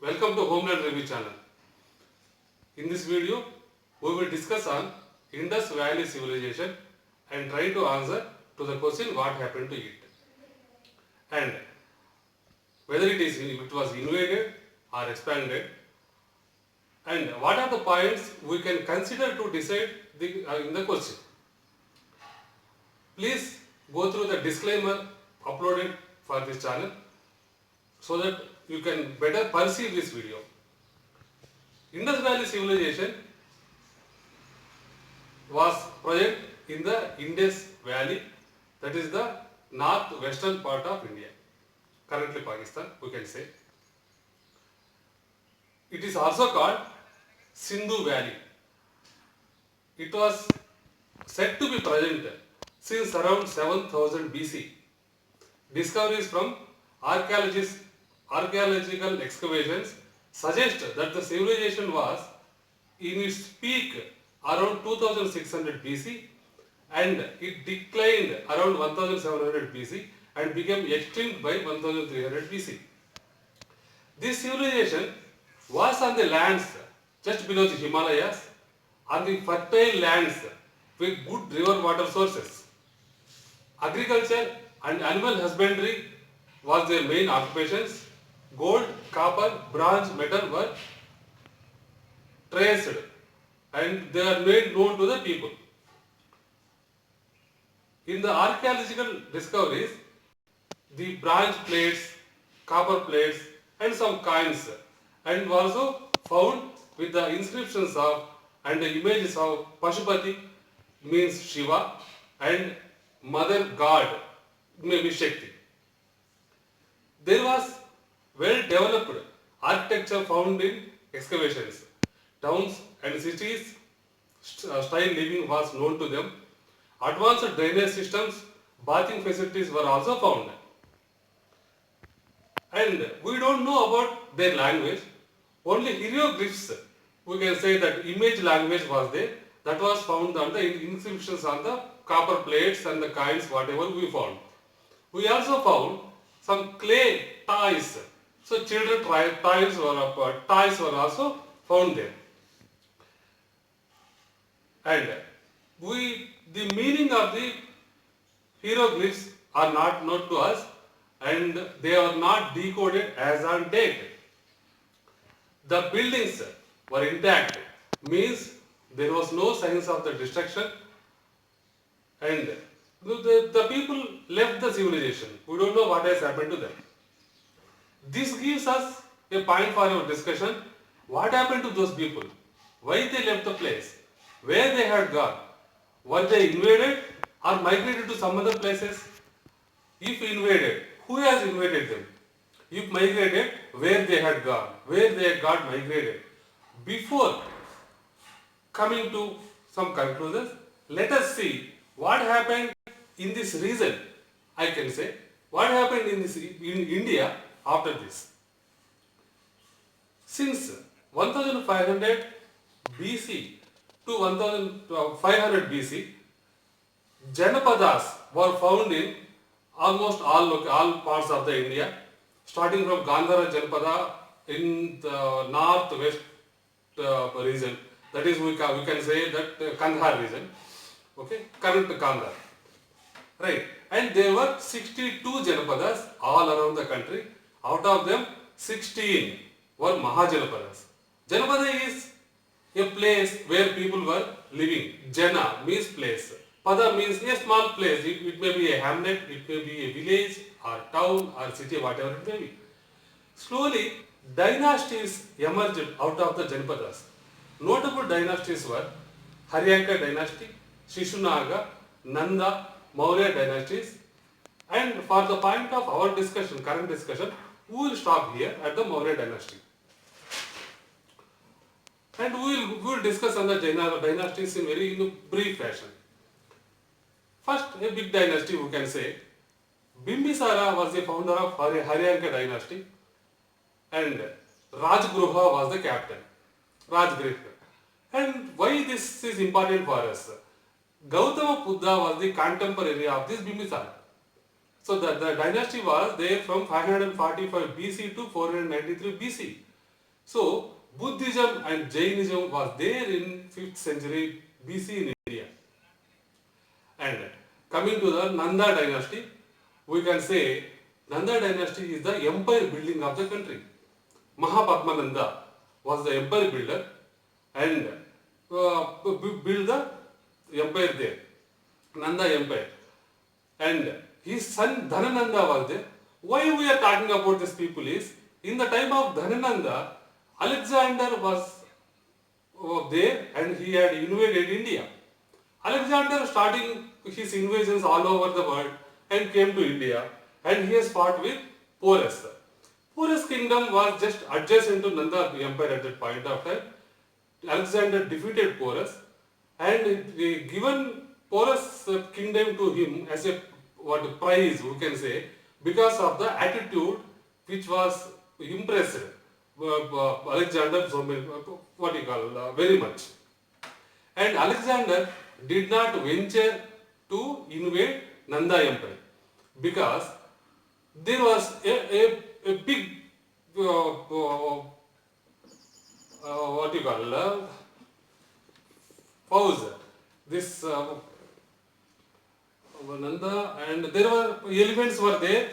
Welcome to Homeland Review channel. In this video, we will discuss on Indus Valley Civilization and try to answer to the question what happened to it and whether it was invaded or expanded, and what are the points we can consider to decide in the question. Please go through the disclaimer uploaded for this channel so that you can better perceive this video. Indus Valley Civilization was project in the Indus Valley, that is the northwestern part of India, currently Pakistan we can say. It is also called Sindhu Valley. It was said to be present since around 7000 BC. Discoveries from archaeological excavations suggest that the civilization was in its peak around 2600 BC and it declined around 1700 BC and became extinct by 1300 BC. This civilization was on the lands just below the Himalayas, on the fertile lands with good river water sources. Agriculture and animal husbandry was their main occupations. Gold, copper, bronze, metal were traced and they are made known to the people. In the archaeological discoveries, the bronze plates, copper plates and some coins and also found with the inscriptions of and the images of Pashupati, means Shiva, and Mother God, maybe Shakti. There was well developed architecture found in excavations. Towns and cities style living was known to them. Advanced drainage systems, bathing facilities were also found. And we don't know about their language. Only hieroglyphs, we can say that image language was there, that was found on the inscriptions on the copper plates and the coins, whatever we found. We also found some clay toys. So children toys were also found there. And the meaning of the hieroglyphs are not known to us and they are not decoded as on date. The buildings were intact, means there was no signs of the destruction and the people left the civilization. We don't know what has happened to them. This gives us a point for our discussion. What happened to those people? Why they left the place? Where they had gone? Were they invaded or migrated to some other places? If invaded, who has invaded them? If migrated, where they had gone? Where they had got migrated? Before coming to some conclusions, let us see what happened in this region. I can say what happened in India after this. Since 1500 BC to 1500 BC, Janapadas were found in almost all parts of the India, starting from Gandhara Janapada in the northwest region. That is, we can say that Kandahar region, okay, current Kandahar, right? And there were 62 Janapadas all around the country. Out of them, 16 were Mahajanapadas. Janapada is a place where people were living. Jana means place. Pada means a small place. It may be a hamlet, it may be a village or town or city, whatever it may be. Slowly, dynasties emerged out of the Janapadas. Notable dynasties were Haryanka dynasty, Shishunaga, Nanda, Maurya dynasties. And for the point of our discussion, current discussion, we will stop here at the Maurya dynasty. And we will discuss on the dynasties in very brief fashion. First, a big dynasty we can say. Bimbisara was the founder of Haryanka dynasty and Rajgruha was the captain. Rajgriha. And why this is important for us? Gautama Buddha was the contemporary of this Bimbisara. So the dynasty was there from 545 BC to 493 BC. So Buddhism and Jainism was there in 5th century BC in India. And coming to the Nanda dynasty, we can say Nanda dynasty is the empire building of the country. Mahapadmananda was the empire builder and built the empire there, Nanda empire. And his son Dhanananda was there. Why we are talking about these people is, in the time of Dhanananda, Alexander was there and he had invaded India. Alexander starting his invasions all over the world and came to India, and he has fought with Porus. Porus kingdom was just adjacent to Nanda empire at that point of time. Alexander defeated Porus and given Porus kingdom to him as a prize, we can say, because of the attitude which was impressed Alexander very much. And Alexander did not venture to invade Nanda empire because there was a big pause. This Nanda, and there were elephants were there,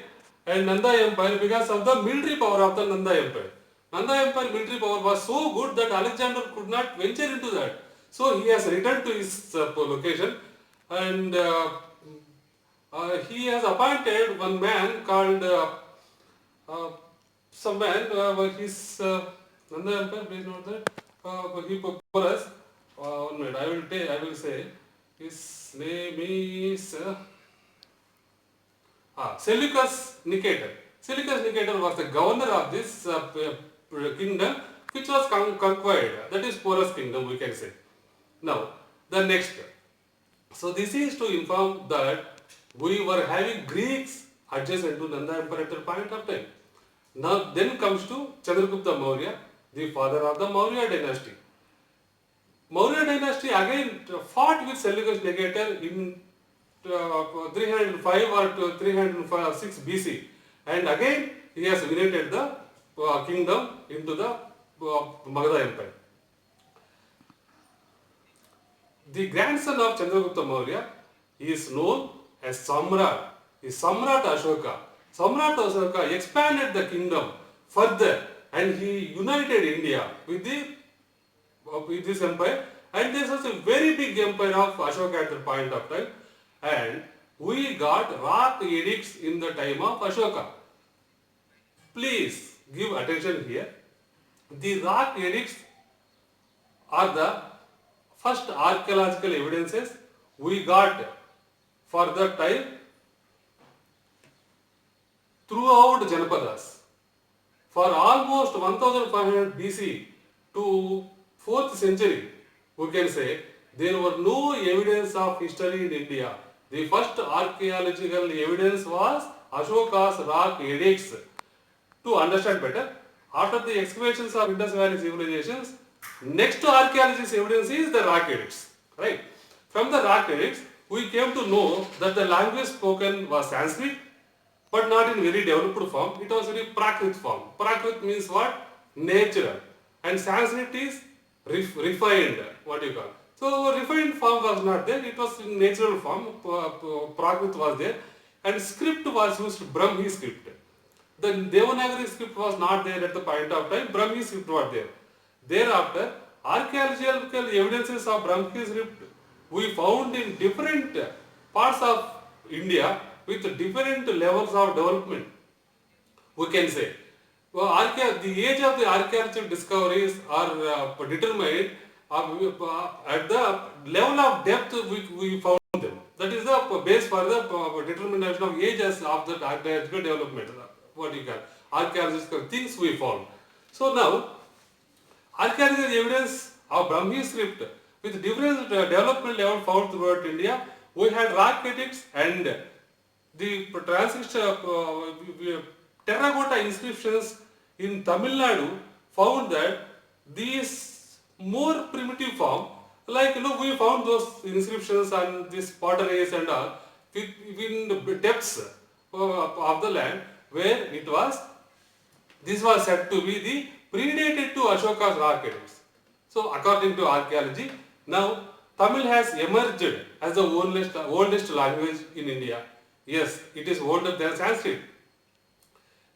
and Nanda empire, because of the military power of the Nanda empire. Nanda empire military power was so good that Alexander could not venture into that. So he has returned to his location, and he has appointed one man called some man. His Nanda empire, please note that he Porus. 1 minute, I will say his name is Seleucus Nicator. Seleucus Nicator was the governor of this kingdom which was conquered. That is Porus kingdom, we can say. Now, the next. So this is to inform that we were having Greeks adjacent to Nanda empire at that point of time. Now then comes to Chandragupta Maurya, the father of the Maurya dynasty. Maurya dynasty again fought with Seleucus Nicator in 305 or 306 BC, and again he has united the kingdom into the Magadha empire. The grandson of Chandragupta Maurya is known as Samrat. Is Samrat Ashoka. Samrat Ashoka expanded the kingdom further and he united India with this empire, and this was a very big empire of Ashoka at the point of time, and we got rock edicts in the time of Ashoka. Please give attention here. The rock edicts are the first archaeological evidences we got for the time throughout Janapadas. For almost 1500 BC to 4th century, we can say, there were no evidence of history in India. The first archaeological evidence was Ashoka's rock edicts. To understand better, after the excavations of Indus Valley civilizations, next to archaeologist's evidence is the rock edicts. Right? From the rock edicts, we came to know that the language spoken was Sanskrit, but not in very developed form. It was very Prakrit form. Prakrit means what? Natural. And Sanskrit is refined, what you call. So refined form was not there, it was in natural form, Prakrit was there, and script was used, Brahmi script. The Devanagari script was not there at the point of time, Brahmi script was there. Thereafter, archaeological evidences of Brahmi script we found in different parts of India with different levels of development, we can say. Well, the age of the archaeological discoveries are determined at the level of depth we found them. That is the base for the determination of ages of the archaeological development. What you call archaeological things we found. So now, archaeological evidence of Brahmi script with different development level found throughout India. We had rock edicts and the terracotta inscriptions in Tamil Nadu found that these more primitive form, like we found those inscriptions and these potteries and all within the depths of the land where this was said to be the predated to Ashoka's architects. So according to archaeology, now Tamil has emerged as the oldest language in India. Yes, it is older than Sanskrit.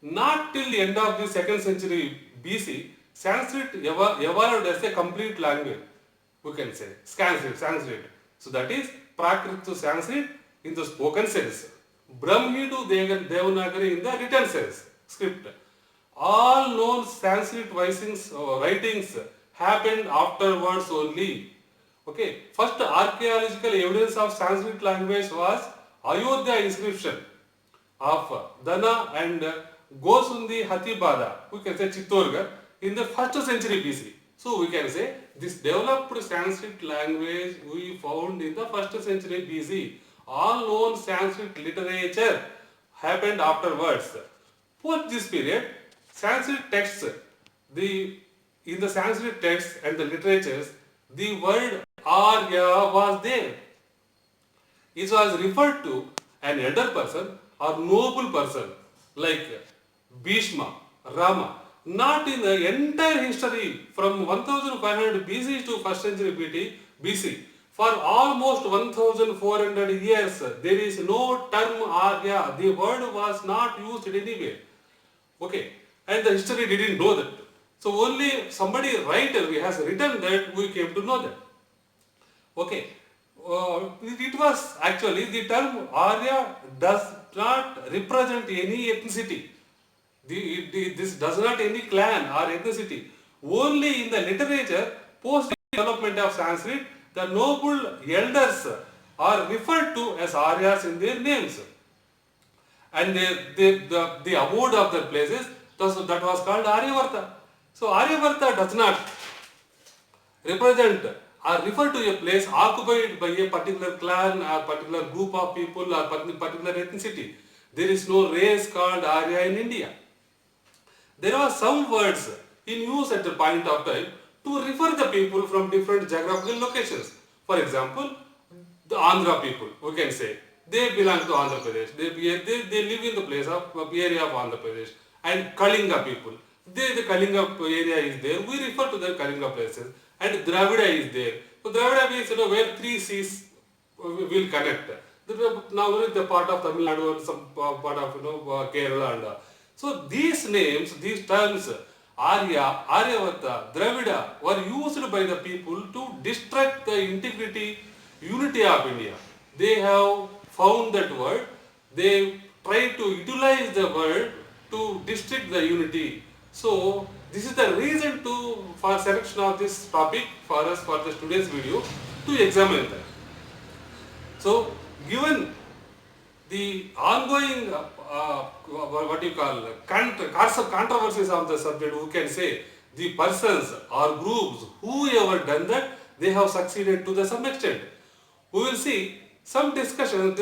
Not till the end of the 2nd century BC, Sanskrit evolved as a complete language, we can say, Sanskrit. So that is Prakrit to Sanskrit in the spoken sense, Brahmi to Devanagari in the written sense, script. All known Sanskrit writings happened afterwards only. Okay, first archaeological evidence of Sanskrit language was Ayodhya inscription of Dana and Gosundi Hatibada, we can say Chittorgarh, in the 1st century BC. So we can say this developed Sanskrit language we found in the 1st century BC. All known Sanskrit literature happened afterwards. Post this period, Sanskrit texts, in the Sanskrit texts and the literatures, the word Arya was there. It was referred to an elder person or noble person like Bhishma, Rama. Not in the entire history from 1500 BC to 1st century BC. For almost 1400 years, there is no term Arya. The word was not used anywhere. Okay, and the history didn't know that. So only somebody writer has written that we came to know that. Okay, it was actually the term Arya does not represent any ethnicity. This does not any clan or ethnicity. Only in the literature, post development of Sanskrit, the noble elders are referred to as Aryas in their names. And the abode of the places that was called Aryavarta. So Aryavarta does not represent or refer to a place occupied by a particular clan or particular group of people or particular ethnicity. There is no race called Arya in India. There are some words in use at the point of time to refer the people from different geographical locations. For example, the Andhra people, we can say, they belong to Andhra Pradesh. They live in the place of area of Andhra Pradesh. And Kalinga people, the Kalinga area is there. We refer to the Kalinga places. And Dravida is there. So Dravida means where 3 seas will connect. Now the part of Tamil Nadu and some part of Kerala and so these names, these terms, Arya, Aryavata, Dravida were used by the people to destruct the integrity, unity of India. They have found that word, they try to utilize the word to destruct the unity. So this is the reason for selection of this topic for us for the today's video to examine that. So given the ongoing controversies of the subject, who can say the persons or groups whoever done that, they have succeeded to some extent. We will see some discussion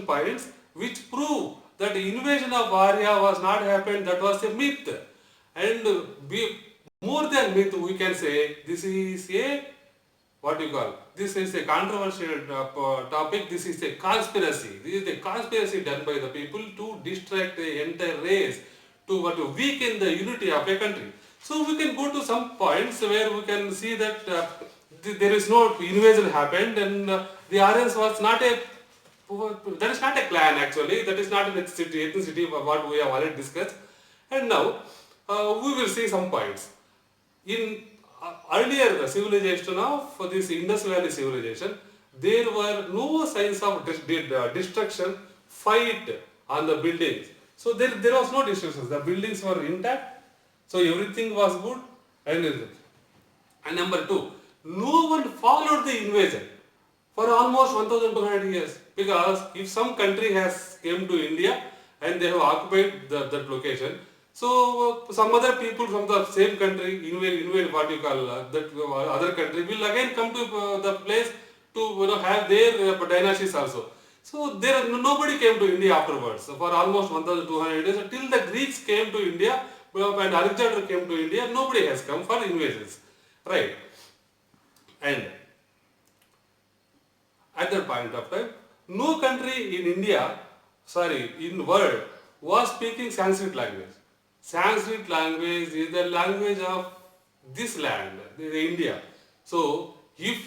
points which prove that the invasion of Arya was not happened, that was a myth. And more than myth, we can say this is a this is a controversial topic. This is a conspiracy. This is the conspiracy done by the people to distract the entire race, to weaken the unity of a country. So we can go to some points where we can see that there is no invasion happened, and the Aryans was not that is not a clan actually. That is not an ethnicity what we have already discussed. And now we will see some points. In earlier civilization of this Indus Valley civilization, there were no signs of destruction, fight on the buildings. So there was no destruction. The buildings were intact. So everything was good. And number 2, no one followed the invasion for almost 1200 years. Because if some country has came to India and they have occupied that location, so some other people from the same country, invade what you call that other country, will again come to the place to have their dynasties also. So nobody came to India afterwards. So for almost 1200 years, till the Greeks came to India and Alexander came to India, nobody has come for invasions, right? And at that point of time, no country in India, in world, was speaking Sanskrit language. Sanskrit language is the language of this land, the India. So, if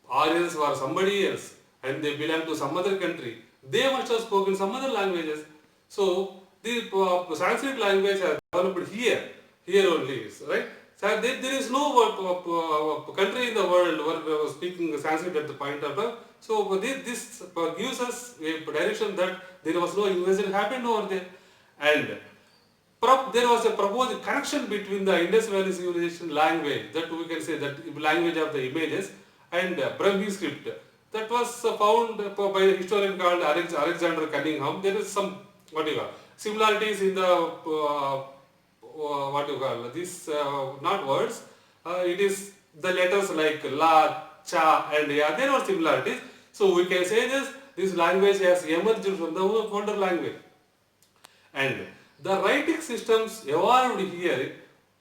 Aryans were somebody else and they belong to some other country, they must have spoken some other languages. So, the Sanskrit language has developed here only, right? So, there is no country in the world where speaking Sanskrit at the point of time. So, this gives us a direction that there was no invasion happened over there. And there was a proposed connection between the Indus Valley civilization language, that we can say that language of the images, and Brahmi script that was found by a historian called Alexander Cunningham. There is some similarities in the these not words. It is the letters like la, cha, and ya. There are similarities. So we can say this language has emerged from the older language. And the writing systems evolved here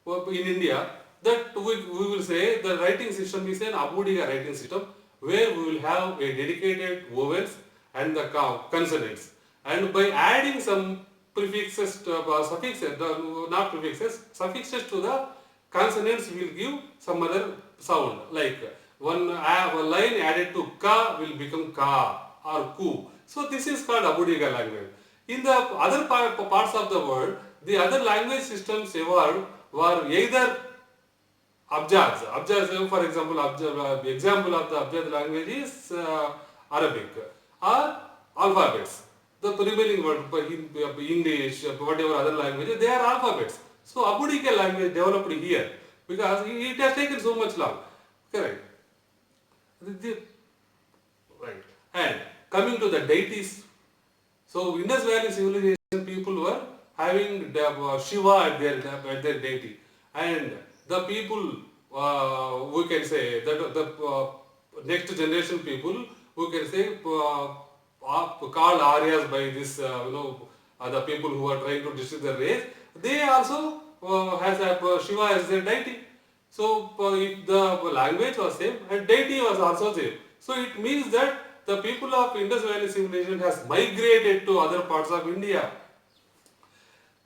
in India, that we will say the writing system is an Abhudiga writing system, where we will have a dedicated vowels and the consonants. And by adding some prefixes to suffixes, not prefixes, suffixes to the consonants will give some other sound. Like one line added to ka will become ka or ku. So this is called Abhudiga language. In the other parts of the world, the other language systems evolved were either Abjads. Abjads, for example, example of the Abjad language is Arabic, or alphabets. The remaining word, English, whatever other languages, they are alphabets. So Abhudiga language developed here because it has taken so much long. Correct. Right. And coming to the deities. So Indus Valley civilization people were having Shiva at their deity, and the people we can say that the next generation people we can say called Aryas by this the people who are trying to destroy the race, they also has Shiva as their deity. So if the language was same and deity was also same, so it means that the people of Indus Valley civilization has migrated to other parts of India.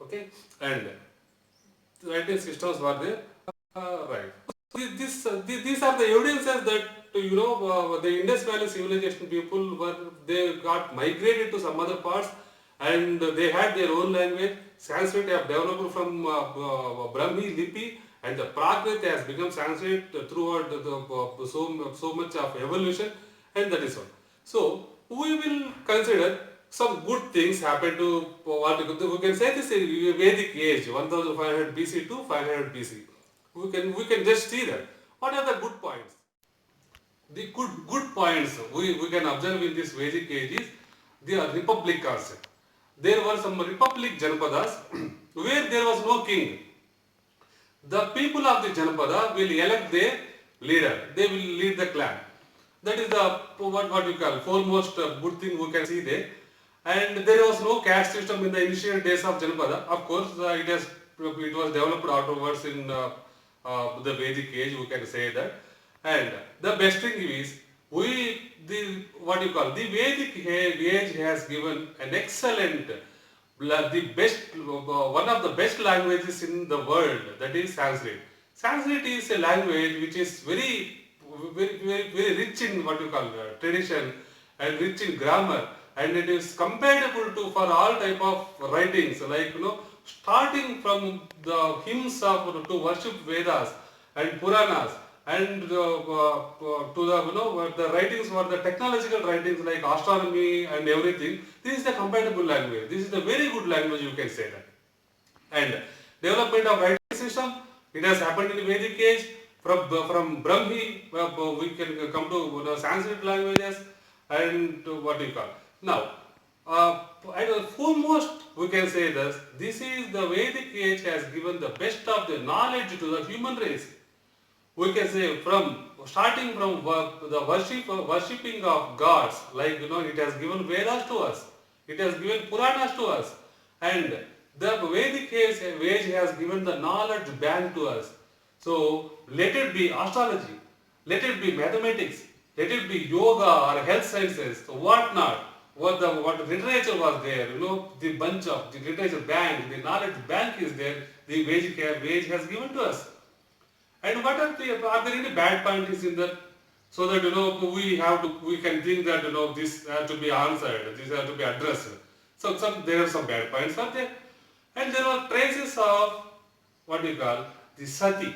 Okay, and writing systems were there. Right. These are the evidences that the Indus Valley civilization people they got migrated to some other parts, and they had their own language. Sanskrit have developed from Brahmi Lipi, and the Prakrit has become Sanskrit throughout so much of evolution, and that is all. So we will consider some good things happen to what we can say this is Vedic age, 1500 BC to 500 BC. We can just see that. What are the good points? The good points we can observe in this Vedic age is the republic concept. There were some republic Janapadas where there was no king. The people of the Janapada will elect their leader. They will lead the clan. That is the what we call foremost good thing we can see there. And there was no caste system in the initial days of Janapada. Of course, it was developed afterwards in the Vedic age. We can say that. And the best thing is the Vedic age has given an excellent, the best, one of the best languages in the world. That is Sanskrit. Sanskrit is a language which is very rich in tradition and rich in grammar, and it is compatible for all type of writings, like starting from the hymns to worship Vedas and Puranas, and to the writings for the technological writings like astronomy and everything. This is the compatible language. This is the very good language, you can say that. And development of writing system, it has happened in the Vedic age. From Brahmi, we can come to Sanskrit languages, and now. Foremost, we can say this is the Vedic age has given the best of the knowledge to the human race. We can say starting from the worshipping of gods, like it has given Vedas to us, it has given Puranas to us, and the Vedic age has given the knowledge bank to us. So let it be astrology, let it be mathematics, let it be yoga or health sciences, what not. what the literature was there, the bunch of the literature bank, the knowledge bank is there, the wage has given to us. And what are there any bad points in that? So that we can think that this has to be answered, this has to be addressed. So there are some bad points are there, and there are traces of what we call the sati.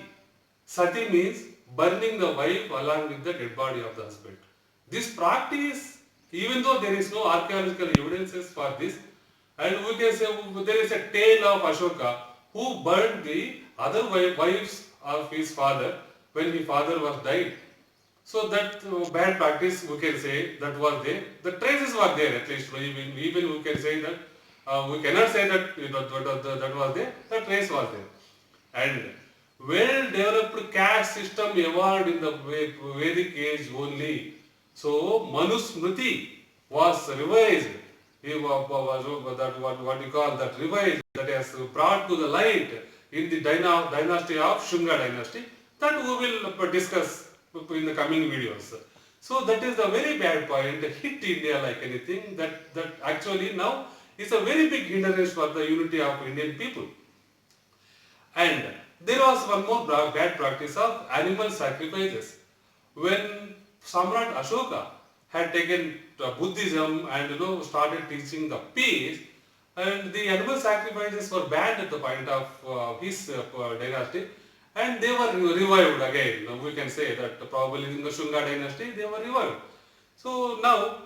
Sati means burning the wife along with the dead body of the husband. This practice, even though there is no archaeological evidences for this, and we can say there is a tale of Ashoka who burned the other wives of his father when his father was died. So that bad practice, we can say, that was there. The traces were there at least. Even we can say that we cannot say that that was there. The trace was there. And well-developed caste system evolved in the Vedic age only. So Manusmriti was revised. That what we call that revised, that has brought to the light in the dynasty of Shunga dynasty, that we will discuss in the coming videos. So that is a very bad point, hit India like anything, that actually now is a very big hindrance for the unity of Indian people. And there was one more bad practice of animal sacrifices. When Samrat Ashoka had taken Buddhism and started teaching the peace, and the animal sacrifices were banned at the point of his dynasty, and they were revived again. We can say that probably in the Shunga dynasty they were revived. So now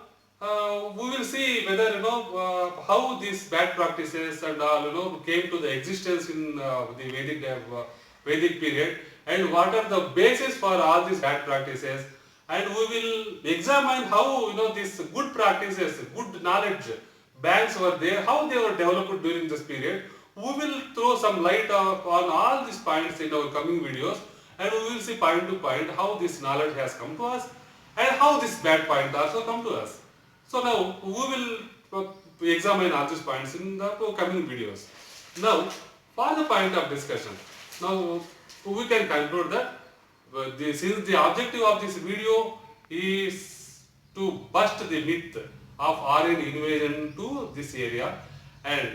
we will see whether how these bad practices and all came to the existence in the Vedic period, and what are the basis for all these bad practices, and we will examine how these good practices, good knowledge banks were there, how they were developed during this period. We will throw some light on all these points in our coming videos, and we will see point to point how this knowledge has come to us and how this bad point also come to us. So now we will examine all these points in the coming videos. Now for the point of discussion, now we can conclude that since the objective of this video is to bust the myth of Aryan invasion to this area, and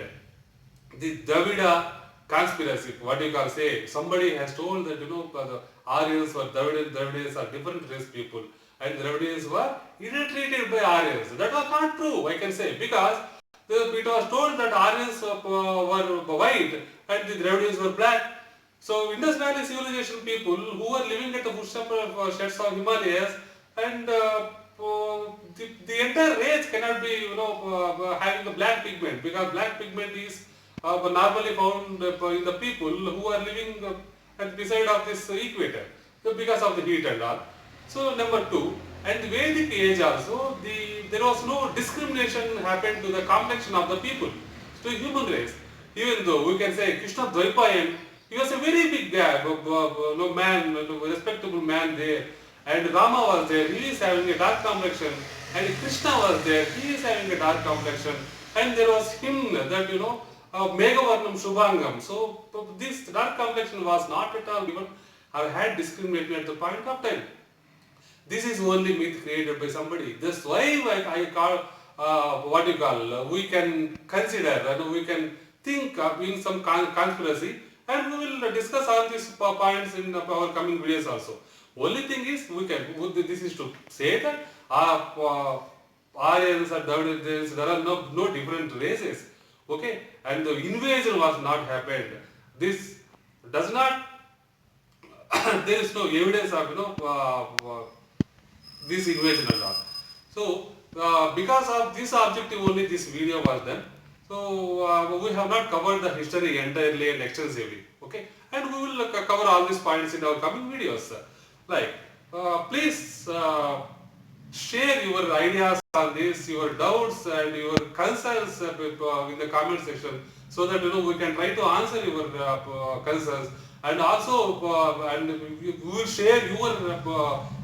the Dravida conspiracy, what you can say, somebody has told that the Aryans were Dravidians are different race people, and Dravidians were irritated by Aryans. That was not true, I can say, because it was told that Aryans were white and the Dravidians were black. So Indus Valley civilization people who were living at the footsteps of Himalayas, and the entire race cannot be having a black pigment, because black pigment is normally found in the people who are living at the side of this equator, so because of the heat and all. So number two, and the Vedic age also, there was no discrimination happened to the complexion of the people, to the human race. Even though we can say Krishna Dvaipayan, he was a very big guy, man, respectable man there, and Rama was there, he is having a dark complexion, and Krishna was there, he is having a dark complexion, and there was him that Meghavarnam Shubhangam. So this dark complexion was not at all given or had discrimination at the point of time. This is only myth created by somebody. That's why I call what you call we can consider and we can think of in some conspiracy, and we will discuss all these points in our coming videos also. Only thing is this is to say that Aryans or Dravidians, there are no different races. Okay, and the invasion was not happened. This does not. There is no evidence of this invasion at all. So because of this objective only this video was done. So we have not covered the history entirely and extensively. Okay, and we will cover all these points in our coming videos. Like please share your ideas on this, your doubts and your concerns in the comment section, so that we can try to answer your concerns, and also and we will share your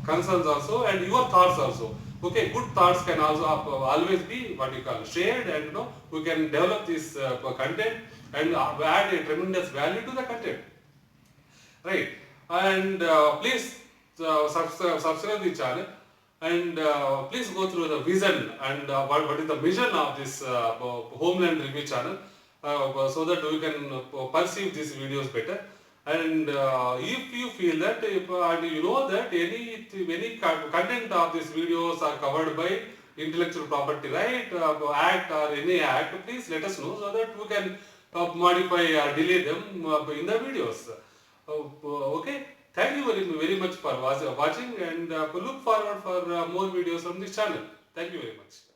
concerns also and your thoughts also. Okay, good thoughts can also always be what you call shared, and we can develop this content and add a tremendous value to the content, right? And please subscribe the channel. and please go through the vision and what is the mission of this Homeland Review channel, so that we can perceive these videos better. And if you feel that, and you know that any content of these videos are covered by intellectual property right act or any act, please let us know so that we can modify or delete them in the videos. Okay, thank you very much for watching, and look forward for more videos from this channel. Thank you very much.